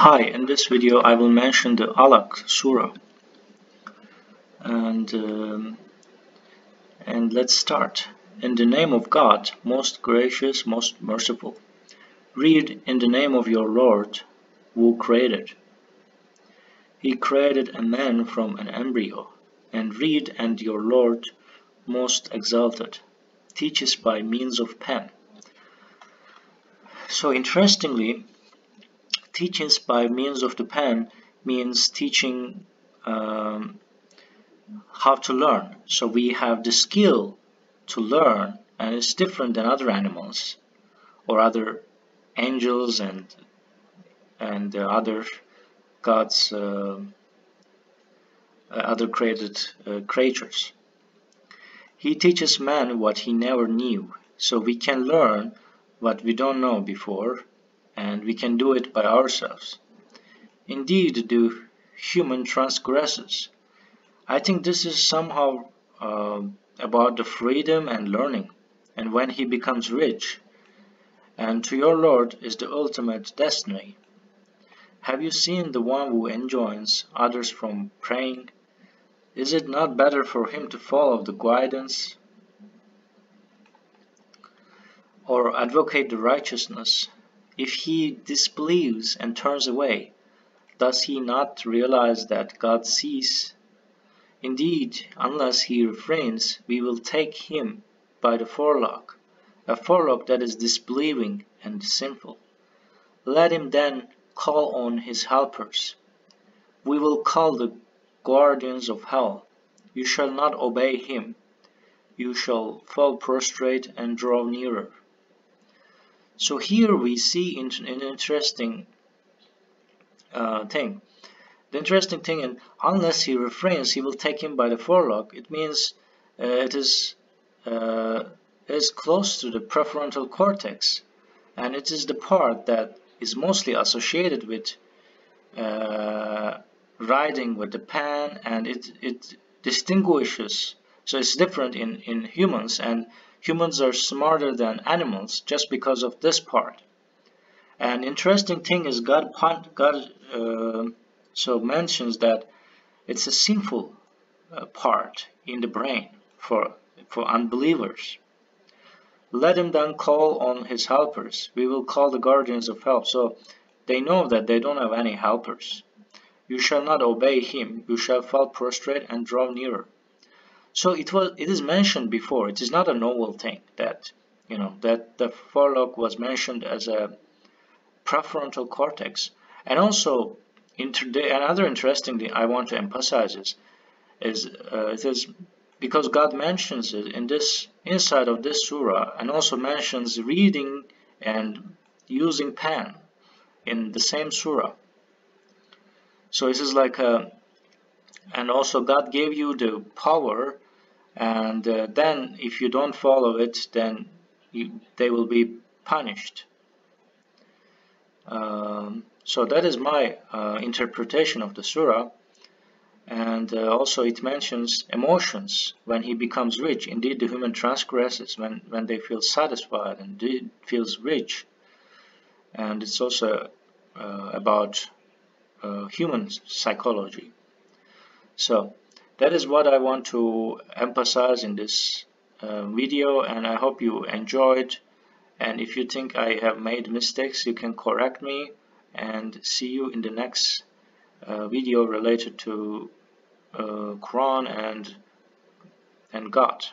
Hi, in this video I will mention the Alaq Surah and let's start. In the name of God, most gracious, most merciful. Read in the name of your Lord, who created. He created a man from an embryo, and read and your Lord, most exalted, teaches by means of pen. So interestingly, teachings by means of the pen means teaching how to learn. So we have the skill to learn, and it's different than other animals or other angels and other gods, other created creatures. He teaches man what he never knew, so we can learn what we don't know before, and we can do it by ourselves. Indeed, the human transgresses. I think this is somehow about the freedom and learning, and when he becomes rich, and to your Lord is the ultimate destiny. Have you seen the one who enjoins others from praying? Is it not better for him to follow the guidance or advocate the righteousness? If he disbelieves and turns away, does he not realize that God sees? Indeed, unless he refrains, we will take him by the forelock, a forelock that is disbelieving and sinful. Let him then call on his helpers. We will call the guardians of hell. You shall not obey him. You shall fall prostrate and draw nearer. So here we see an interesting thing. The interesting thing, and unless he refrains, he will take him by the forelock. It means it is close to the prefrontal cortex, and it is the part that is mostly associated with writing with the pen, and it distinguishes. So it's different in humans, and humans are smarter than animals just because of this part. And interesting thing is God so mentions that it's a sinful part in the brain for unbelievers. Let him then call on his helpers. We will call the guardians of help. So they know that they don't have any helpers. You shall not obey him. You shall fall prostrate and draw nearer. So it is mentioned before. It is not a novel thing that that the forelock was mentioned as a prefrontal cortex. And also another interesting thing I want to emphasize is it is because God mentions it in this inside of this surah, and also mentions reading and using pen in the same surah. So this is like and also God gave you the power, and then if you don't follow it, then they will be punished. So that is my interpretation of the surah. And also it mentions emotions when he becomes rich. Indeed, the human transgresses when they feel satisfied and feels rich. And it's also about human psychology. So that is what I want to emphasize in this video, and I hope you enjoyed. And if you think I have made mistakes, you can correct me, and see you in the next video related to Quran and God.